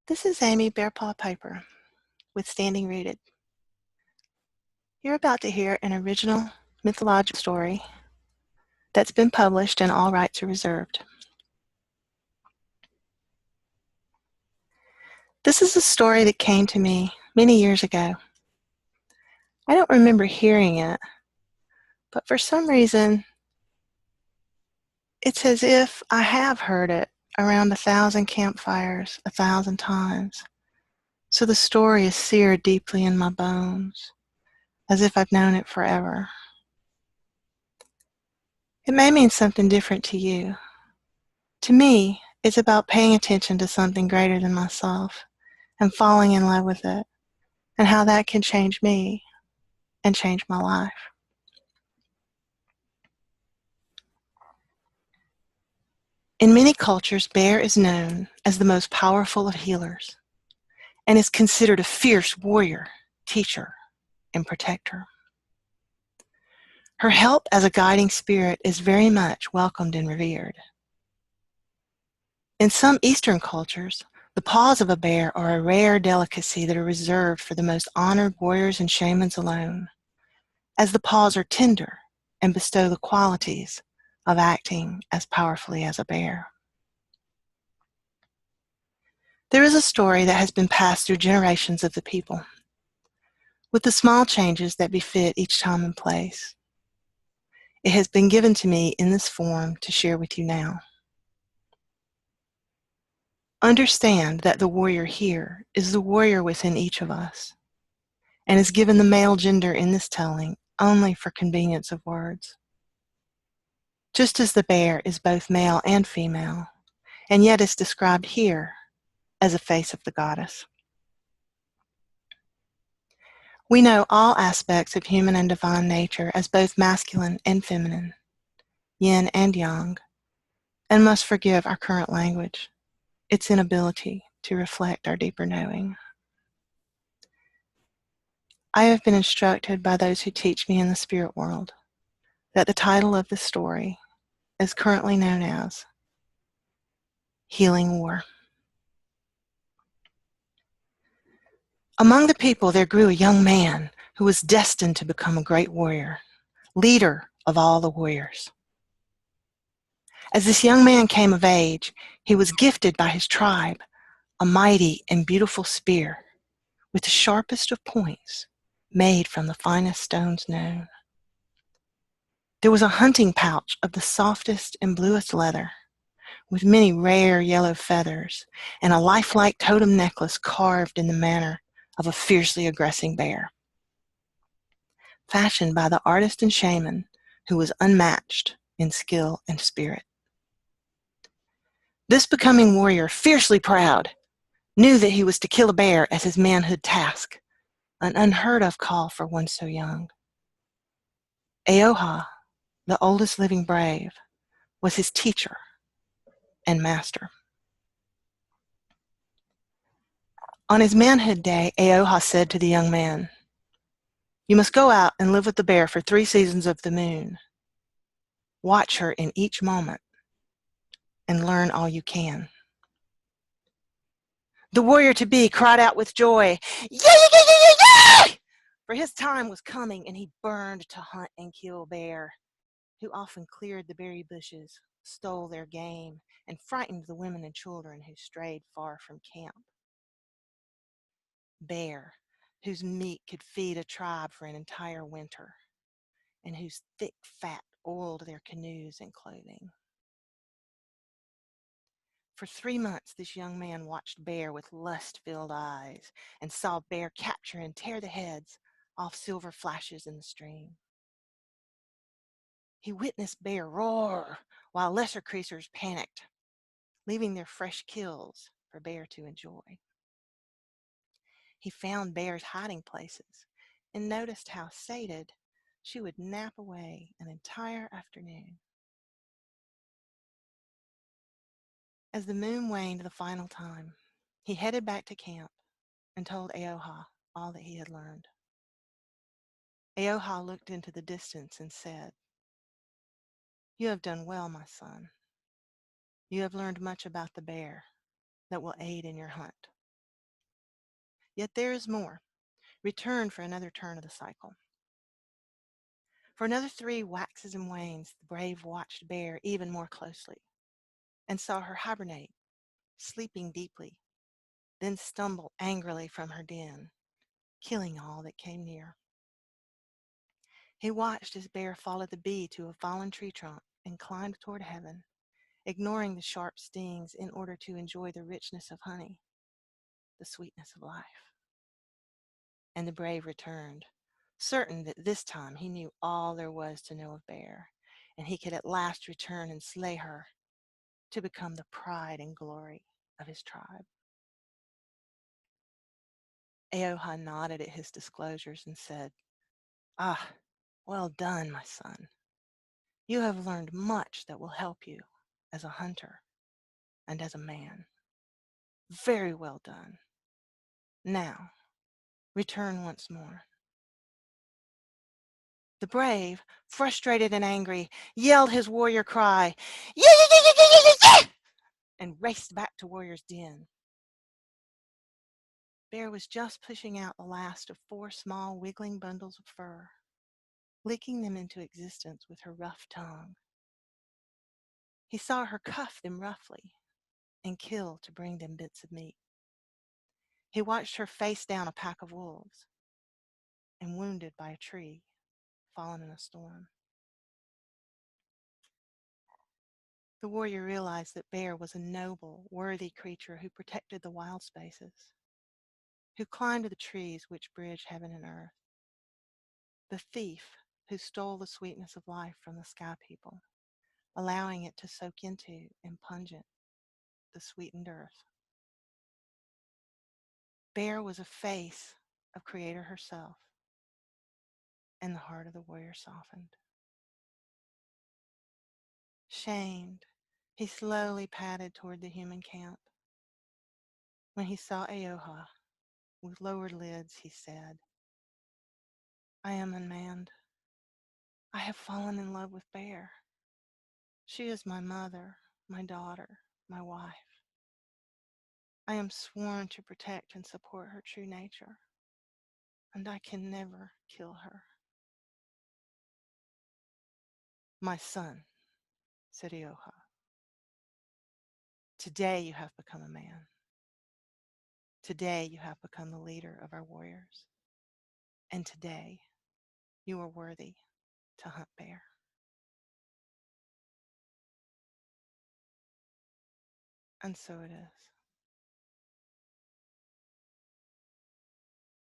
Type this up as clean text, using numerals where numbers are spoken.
This is Amy Bearpaw Piper with Standing Rooted. You're about to hear an original mythological story that's been published and all rights are reserved. This is a story that came to me many years ago. I don't remember hearing it, but for some reason, it's as if I have heard it around 1,000 campfires 1,000 times. So the story is seared deeply in my bones, as if I've known it forever. It may mean something different to you. To me, it's about paying attention to something greater than myself and falling in love with it, and how that can change me and change my life. In many cultures, Bear is known as the most powerful of healers and is considered a fierce warrior, teacher, and protector. Her help as a guiding spirit is very much welcomed and revered. In some Eastern cultures, the paws of a bear are a rare delicacy that are reserved for the most honored warriors and shamans alone, as the paws are tender and bestow the qualities of acting as powerfully as a bear. There is a story that has been passed through generations of the people, with the small changes that befit each time and place. It has been given to me in this form to share with you now. Understand that the warrior here is the warrior within each of us, and is given the male gender in this telling only for convenience of words. Just as the bear is both male and female, and yet is described here as a face of the goddess. We know all aspects of human and divine nature as both masculine and feminine, yin and yang, and must forgive our current language, its inability to reflect our deeper knowing. I have been instructed by those who teach me in the spirit world that the title of this story is currently known as Healing War. Among the people there grew a young man who was destined to become a great warrior, leader of all the warriors. As this young man came of age, he was gifted by his tribe a mighty and beautiful spear with the sharpest of points made from the finest stones known. There was a hunting pouch of the softest and bluest leather with many rare yellow feathers and a lifelike totem necklace carved in the manner of a fiercely aggressing bear, fashioned by the artist and shaman who was unmatched in skill and spirit. This becoming warrior, fiercely proud, knew that he was to kill a bear as his manhood task, an unheard of call for one so young. Eoha, the oldest living brave, was his teacher and master. On his manhood day, Eoha said to the young man, "You must go out and live with the bear for 3 seasons of the moon. Watch her in each moment and learn all you can." The warrior-to-be cried out with joy, "Yay, yay, yay, yay, yay!" For his time was coming, and he burned to hunt and kill bear, who often cleared the berry bushes, stole their game, and frightened the women and children who strayed far from camp. Bear, whose meat could feed a tribe for an entire winter, and whose thick fat oiled their canoes and clothing. For 3 months, this young man watched Bear with lust-filled eyes and saw Bear capture and tear the heads off silver flashes in the stream. He witnessed Bear roar while lesser creatures panicked, leaving their fresh kills for Bear to enjoy. He found Bear's hiding places and noticed how, sated, she would nap away an entire afternoon. As the moon waned the final time, he headed back to camp and told Eoha all that he had learned. Eoha looked into the distance and said, "You have done well, my son. You have learned much about the bear that will aid in your hunt. Yet there is more. Return for another turn of the cycle. For another 3 waxes and wanes, the brave watched Bear even more closely and saw her hibernate, sleeping deeply, then stumble angrily from her den, killing all that came near. He watched as Bear followed the bee to a fallen tree trunk and climbed toward heaven, ignoring the sharp stings in order to enjoy the richness of honey, the sweetness of life. And the brave returned, certain that this time he knew all there was to know of Bear, and he could at last return and slay her to become the pride and glory of his tribe. Eoha nodded at his disclosures and said, "Ah, well done, my son. You have learned much that will help you as a hunter and as a man. Very well done. Now, return once more." The brave, frustrated and angry, yelled his warrior cry, "Yeah, yeah, yeah, yeah, yeah, yeah, yeah," and raced back to Warrior's Den. Bear was just pushing out the last of 4 small wiggling bundles of fur, licking them into existence with her rough tongue. He saw her cuff them roughly and kill to bring them bits of meat. He watched her face down a pack of wolves and wounded by a tree fallen in a storm. The warrior realized that Bear was a noble, worthy creature who protected the wild spaces, who climbed the trees which bridge heaven and earth, the thief who stole the sweetness of life from the sky people, allowing it to soak into and pungent the sweetened earth. Bear was a face of Creator herself, and the heart of the warrior softened. Shamed, he slowly padded toward the human camp. When he saw Eoha, with lowered lids, he said, "I am unmanned. I have fallen in love with Bear. She is my mother, my daughter, my wife. I am sworn to protect and support her true nature, and I can never kill her." "My son," said Eoha, "today you have become a man. Today you have become the leader of our warriors. And today you are worthy to hunt Bear." And so it is.